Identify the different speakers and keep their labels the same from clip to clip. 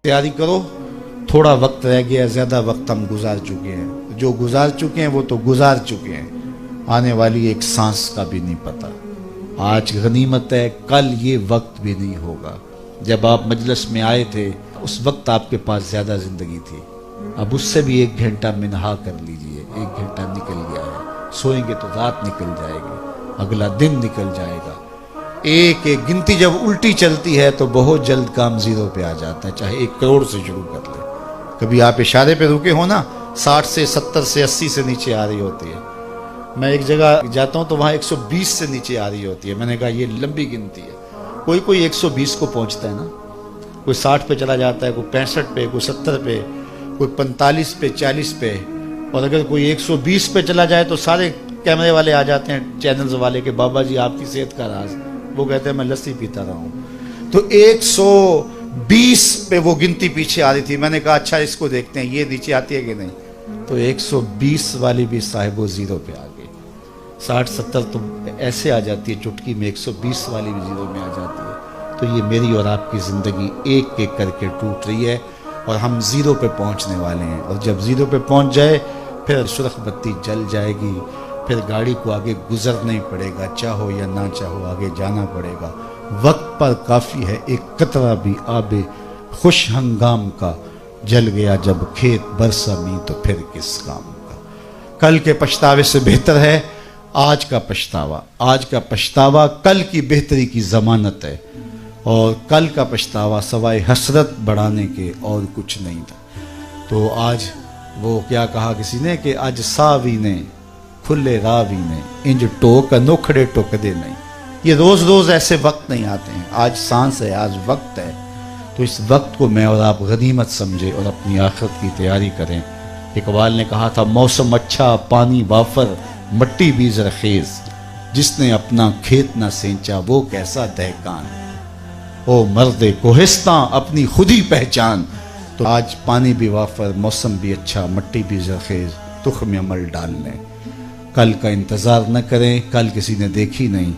Speaker 1: تیاری کرو، تھوڑا وقت رہ گیا، زیادہ وقت ہم گزار چکے ہیں، جو گزار چکے ہیں وہ تو گزار چکے ہیں، آنے والی ایک سانس کا بھی نہیں پتہ۔ آج غنیمت ہے، کل یہ وقت بھی نہیں ہوگا۔ جب آپ مجلس میں آئے تھے اس وقت آپ کے پاس زیادہ زندگی تھی، اب اس سے بھی 1 گھنٹہ منہا کر لیجئے۔ 1 گھنٹہ نکل گیا ہے، سوئیں گے تو رات نکل جائے گی، اگلا دن نکل جائے گا۔ ایک ایک گنتی جب الٹی چلتی ہے تو بہت جلد کام 0 پہ آ جاتا ہے، چاہے 1 کروڑ سے شروع کر لیں۔ کبھی آپ اشارے پہ رکے ہو نا، 60 سے 70 سے 80 سے نیچے آ رہی ہوتی ہے۔ میں ایک جگہ جاتا ہوں تو وہاں 120 سے نیچے آ رہی ہوتی ہے۔ میں نے کہا یہ لمبی گنتی ہے۔ کوئی 120 کو پہنچتا ہے نا، کوئی 60 پہ چلا جاتا ہے، کوئی 65 پہ، کوئی 70 پہ، کوئی 45 پہ، 40 پہ، اور اگر کوئی 120 پہ چلا جائے تو سارے کیمرے والے آ جاتے ہیں، چینلز والے، کہ بابا جی آپ کی صحت کا راز۔ وہ کہتے ہیں میں لسی پیتا رہا ہوں۔ تو 120 پہ وہ گنتی پیچھے آ رہی تھی۔ میں نے کہا اچھا اس کو دیکھتے ہیں یہ نیچے آتی ہے کہ نہیں، تو 120 والی بھی صاحب و 0 پہ آ گئی۔ 60-70 تو ایسے آ جاتی ہے چٹکی میں، 120 والی بھی 0 میں آ جاتی ہے۔ تو یہ میری اور آپ کی زندگی ایک ایک کر کے ٹوٹ رہی ہے اور ہم 0 پہ پہنچنے والے ہیں، اور جب 0 پہ پہنچ جائے پھر سرخ بتی جل جائے گی، پھر گاڑی کو آگے گزرنا ہی پڑے گا، چاہو یا نہ چاہو آگے جانا پڑے گا۔ وقت پر کافی ہے ایک قطرہ بھی آب خوش ہنگام کا، جل گیا جب کھیت برسا می تو پھر کس کام کا۔ کل کے پچھتاوے سے بہتر ہے آج کا پچھتاوا۔ آج کا پچھتاوا کل کی بہتری کی ضمانت ہے، اور کل کا پچھتاوا سوائے حسرت بڑھانے کے اور کچھ نہیں تھا۔ تو آج وہ کیا کہا کسی نے کہ آج ساوی نے کھلے راوی نے انج ٹوک نوکھڑے ٹوکدے نہیں۔ یہ روز روز ایسے وقت نہیں آتے ہیں، آج سانس ہے، آج وقت ہے، تو اس وقت کو میں اور آپ غنیمت سمجھے اور اپنی آخرت کی تیاری کریں۔ اقبال نے کہا تھا موسم اچھا پانی وافر مٹی بھی زرخیز، جس نے اپنا کھیت نہ سینچا وہ کیسا دہقان، او مرد کوہستاں اپنی خودی پہچان۔ تو آج پانی بھی وافر، موسم بھی اچھا، مٹی بھی زرخیز، تخم عمل ڈال لیں۔ کل کا انتظار نہ کریں، کل کسی نے دیکھی نہیں۔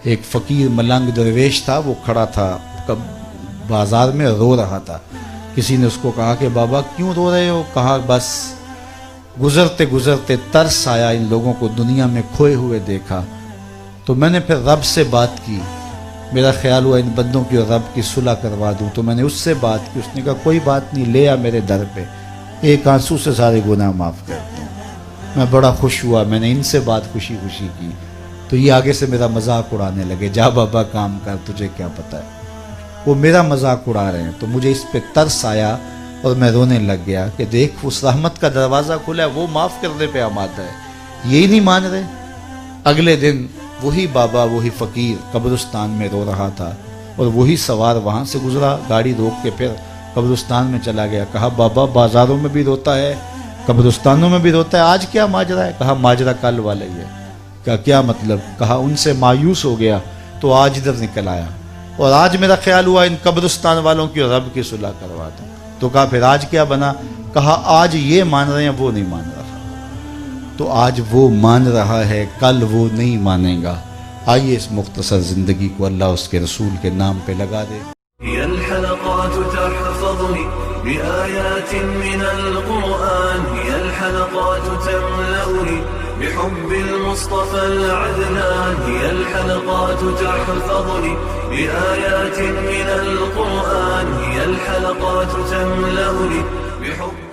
Speaker 1: ایک فقیر ملنگ درویش تھا، وہ کھڑا تھا بازار میں رو رہا تھا۔ کسی نے اس کو کہا کہ بابا کیوں رو رہے ہو؟ کہا بس گزرتے گزرتے ترس آیا، ان لوگوں کو دنیا میں کھوئے ہوئے دیکھا، تو میں نے پھر رب سے بات کی، میرا خیال ہوا ان بندوں کی اور رب کی صلح کروا دوں۔ تو میں نے اس سے بات کی، اس نے کہا کوئی بات نہیں، لے آ میرے در پہ، ایک آنسو سے سارے گناہ معاف کر دوں۔ میں بڑا خوش ہوا، میں نے ان سے بات خوشی خوشی کی، تو یہ آگے سے میرا مذاق اڑانے لگے، جا بابا کام کر، تجھے کیا پتہ ہے۔ وہ میرا مذاق اڑا رہے ہیں، تو مجھے اس پہ ترس آیا اور میں رونے لگ گیا کہ دیکھ اس رحمت کا دروازہ کھلا ہے، وہ معاف کرنے پہ آمادہ ہے، یہی نہیں مان رہے۔ اگلے دن وہی بابا، وہی فقیر قبرستان میں رو رہا تھا، اور وہی سوار وہاں سے گزرا، گاڑی روک کے پھر قبرستان میں چلا گیا۔ کہا بابا بازاروں میں بھی روتا ہے، قبرستانوں میں بھی روتا ہے، آج کیا ماجرا ہے؟ کہا ماجرا کل والا ہی ہے۔ کہا کیا مطلب؟ کہا ان سے مایوس ہو گیا تو آج ادھر نکل آیا، اور آج میرا خیال ہوا ان قبرستان والوں کی اور رب کی صلح کروا دوں۔ تو کہا پھر آج کیا بنا؟ کہا آج یہ مان رہے ہیں، وہ نہیں مان رہا۔ تو آج وہ مان رہا ہے، کل وہ نہیں مانے گا۔ آئیے اس مختصر زندگی کو اللہ اس کے رسول کے نام پہ لگا دے۔
Speaker 2: هي الحلقات تحفظني بآيات من القرآن، هي الحلقات تملأني بحب المصطفى العدنان، هي الحلقات تحفظني بآيات من القرآن، هي الحلقات تملأني بحب